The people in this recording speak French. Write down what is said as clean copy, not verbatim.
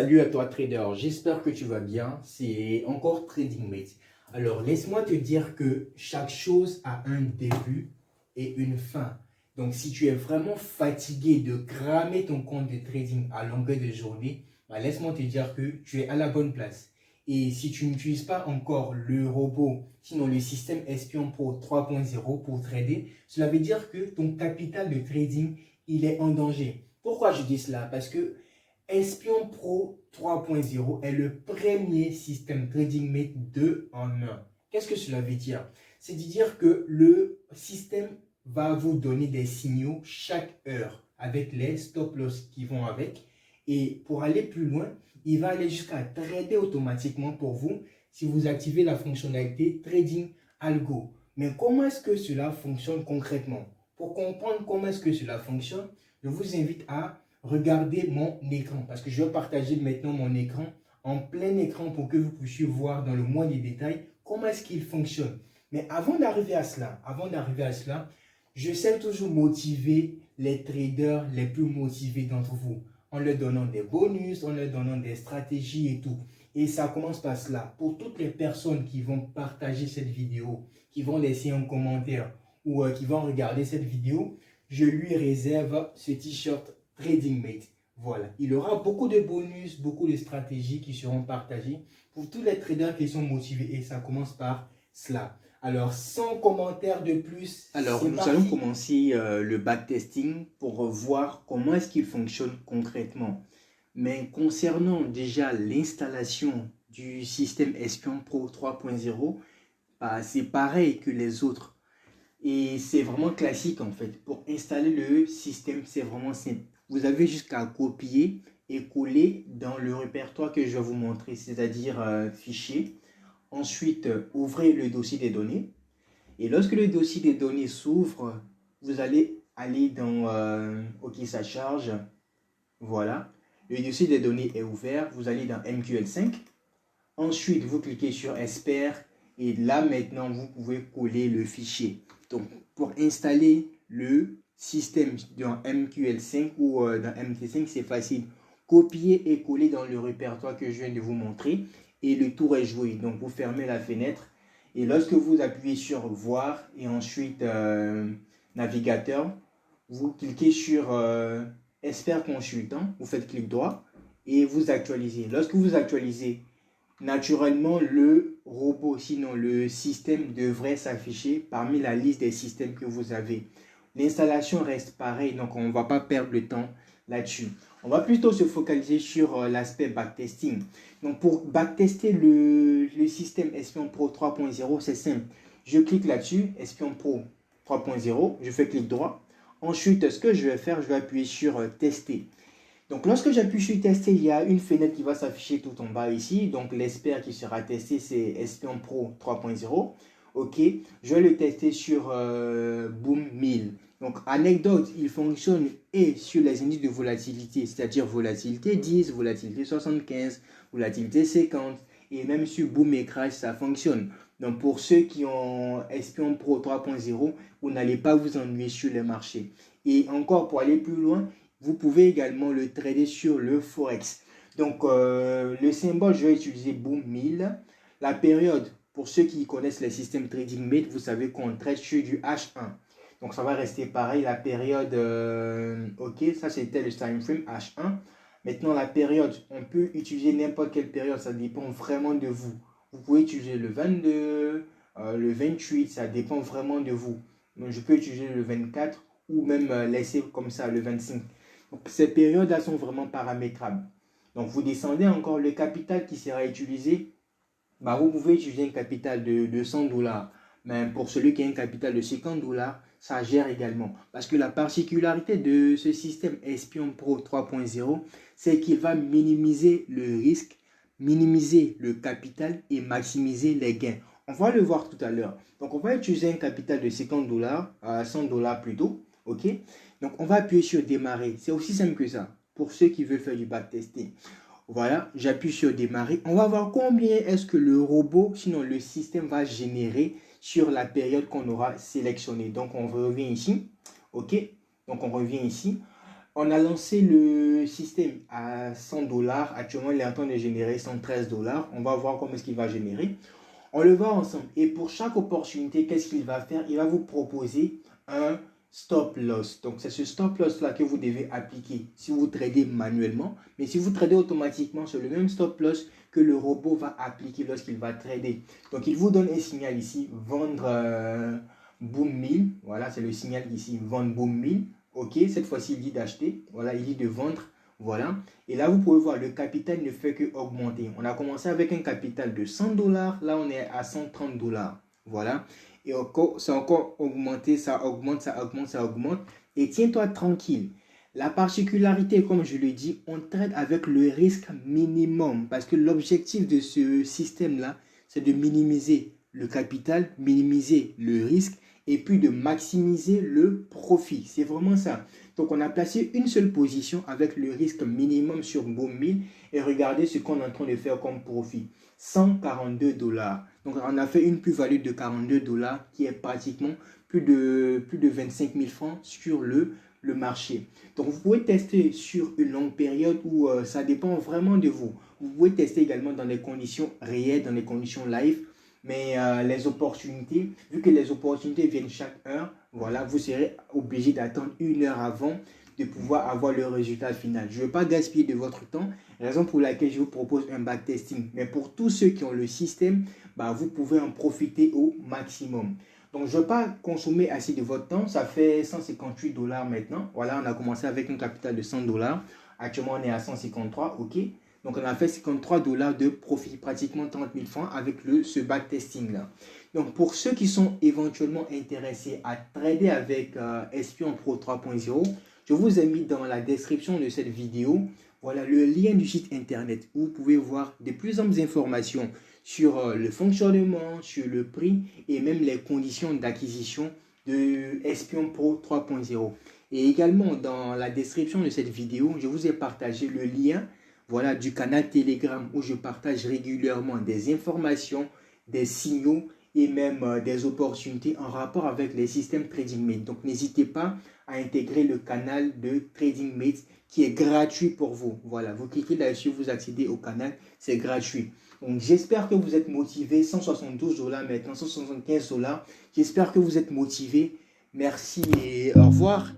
Salut à toi trader, j'espère que tu vas bien, c'est encore TradingMate. Alors laisse-moi te dire que chaque chose a un début et une fin. Donc si tu es vraiment fatigué de cramer ton compte de trading à longueur de journée, laisse-moi te dire que tu es à la bonne place. Et si tu n'utilises pas encore le robot, sinon le système Espion Pro 3.0 pour trader, cela veut dire que ton capital de trading, il est en danger. Pourquoi je dis cela? Parce que Espion Pro 3.0 est le premier système TradingMate 2 en 1. Qu'est-ce que cela veut dire? C'est de dire que le système va vous donner des signaux chaque heure avec les stop loss qui vont avec. Et pour aller plus loin, il va aller jusqu'à trader automatiquement pour vous si vous activez la fonctionnalité Trading Algo. Mais comment est-ce que cela fonctionne concrètement? Pour comprendre comment est-ce que cela fonctionne, je vous invite à regardez mon écran parce que je vais partager maintenant mon écran en plein écran pour que vous puissiez voir dans le moins des détails comment est-ce qu'il fonctionne. Mais avant d'arriver à cela, j'essaie toujours de motiver les traders les plus motivés d'entre vous en leur donnant des bonus, en leur donnant des stratégies et tout. Et ça commence par cela. Pour toutes les personnes qui vont partager cette vidéo, qui vont laisser un commentaire ou qui vont regarder cette vidéo, je lui réserve ce t-shirt TradingMate. Voilà, il y aura beaucoup de bonus, beaucoup de stratégies qui seront partagées pour tous les traders qui sont motivés et ça commence par cela. Alors, sans commentaire de plus, alors nous allons commencer le backtesting pour voir comment est-ce qu'il fonctionne concrètement. Mais concernant déjà l'installation du système Espion Pro 3.0, c'est pareil que les autres. Et c'est vraiment classique en fait. Pour installer le système, c'est vraiment simple. Vous avez jusqu'à copier et coller dans le répertoire que je vais vous montrer, c'est-à-dire fichier. Ensuite, ouvrez le dossier des données. Et lorsque le dossier des données s'ouvre, vous allez aller dans OK, ça charge. Voilà. Le dossier des données est ouvert. Vous allez dans MQL5. Ensuite, vous cliquez sur Expert. Et là, maintenant, vous pouvez coller le fichier. Donc, pour installer le système dans MQL5 ou dans MT5, c'est facile. Copier et coller dans le répertoire que je viens de vous montrer. Et le tour est joué. Donc, vous fermez la fenêtre. Et lorsque vous appuyez sur Voir et ensuite Navigateur, vous cliquez sur Expert Consultant. Vous faites clic droit et vous actualisez. Lorsque vous actualisez, naturellement, le robot, sinon le système devrait s'afficher parmi la liste des systèmes que vous avez. L'installation reste pareille, donc on ne va pas perdre le temps là-dessus. On va plutôt se focaliser sur l'aspect backtesting. Donc pour backtester le système Espion Pro 3.0, c'est simple. Je clique là-dessus, Espion Pro 3.0, je fais clic droit. Ensuite, ce que je vais faire, je vais appuyer sur Tester. Donc, lorsque j'appuie sur Tester, il y a une fenêtre qui va s'afficher tout en bas ici. Donc, l'expert qui sera testé, c'est Espion Pro 3.0. OK, je vais le tester sur Boom 1000. Donc, anecdote, il fonctionne et sur les indices de volatilité, c'est-à-dire volatilité 10, volatilité 75, volatilité 50. Et même sur Boom et Crash, ça fonctionne. Donc, pour ceux qui ont Espion Pro 3.0, vous n'allez pas vous ennuyer sur les marchés. Et encore, pour aller plus loin, vous pouvez également le trader sur le Forex. Donc, le symbole, je vais utiliser Boom 1000. La période, pour ceux qui connaissent les systèmes TradingMate, vous savez qu'on trade sur du H1. Donc, ça va rester pareil. La période, OK, ça c'était le time frame H1. Maintenant, la période, on peut utiliser n'importe quelle période. Ça dépend vraiment de vous. Vous pouvez utiliser le 22, le 28. Ça dépend vraiment de vous. Donc, je peux utiliser le 24 ou même laisser comme ça le 25. Donc, ces périodes-là sont vraiment paramétrables. Donc, vous descendez encore le capital qui sera utilisé. Vous pouvez utiliser un capital de 100 $. Mais pour celui qui a un capital de 50 $, ça gère également. Parce que la particularité de ce système Espion Pro 3.0, c'est qu'il va minimiser le risque, minimiser le capital et maximiser les gains. On va le voir tout à l'heure. Donc, on va utiliser un capital de 50 $, 100 $ plutôt. OK? Donc, on va appuyer sur démarrer. C'est aussi simple que ça pour ceux qui veulent faire du backtesting. Voilà, j'appuie sur démarrer. On va voir combien est-ce que le robot, sinon le système va générer sur la période qu'on aura sélectionnée. Donc, on revient ici. OK? Donc, on revient ici. On a lancé le système à 100 dollars. Actuellement, il est en train de générer 113 dollars. On va voir comment est-ce qu'il va générer. On le voit ensemble. Et pour chaque opportunité, qu'est-ce qu'il va faire? Il va vous proposer un stop loss. Donc, c'est ce stop loss là que vous devez appliquer si vous tradez manuellement. Mais si vous tradez automatiquement, c'est le même stop loss que le robot va appliquer lorsqu'il va trader. Donc, il vous donne un signal ici, vendre boom 1000. Voilà, c'est le signal ici, vendre boom 1000. OK, cette fois-ci, il dit d'acheter. Voilà, il dit de vendre. Voilà. Et là, vous pouvez voir, le capital ne fait que augmenter. On a commencé avec un capital de 100 dollars. Là, on est à 130 dollars. Voilà. Et encore, c'est encore augmenté. Ça augmente, ça augmente, ça augmente. Et tiens-toi tranquille. La particularité, comme je le dis, on trade avec le risque minimum. Parce que l'objectif de ce système-là, c'est de minimiser le capital, minimiser le risque et puis de maximiser le profit. C'est vraiment ça. Donc, on a placé une seule position avec le risque minimum sur Boom 1000 et regardez ce qu'on est en train de faire comme profit. 142 dollars. Donc, on a fait une plus-value de 42 dollars qui est pratiquement plus de 25 000 francs sur le marché. Donc, vous pouvez tester sur une longue période où ça dépend vraiment de vous. Vous pouvez tester également dans des conditions réelles, dans des conditions live. Mais les opportunités, vu que les opportunités viennent chaque heure, voilà, vous serez obligé d'attendre une heure avant de pouvoir avoir le résultat final. Je ne veux pas gaspiller de votre temps, raison pour laquelle je vous propose un backtesting. Mais pour tous ceux qui ont le système, bah, vous pouvez en profiter au maximum. Donc, je ne veux pas consommer assez de votre temps. Ça fait 158 dollars maintenant. Voilà, on a commencé avec un capital de 100 dollars. Actuellement, on est à 153, OK. Donc, on a fait 53 dollars de profit, pratiquement 30 000 francs avec ce backtesting-là. Donc, pour ceux qui sont éventuellement intéressés à trader avec Espion Pro 3.0, je vous ai mis dans la description de cette vidéo, voilà le lien du site internet où vous pouvez voir de plus amples informations sur le fonctionnement, sur le prix et même les conditions d'acquisition de Espion Pro 3.0. Et également, dans la description de cette vidéo, je vous ai partagé le lien voilà, du canal Telegram où je partage régulièrement des informations, des signaux et même des opportunités en rapport avec les systèmes TradingMate. Donc, n'hésitez pas à intégrer le canal de TradingMate qui est gratuit pour vous. Voilà, vous cliquez là-dessus, vous accédez au canal, c'est gratuit. Donc, j'espère que vous êtes motivés. 172 dollars maintenant, 175 dollars. J'espère que vous êtes motivés. Merci et au revoir.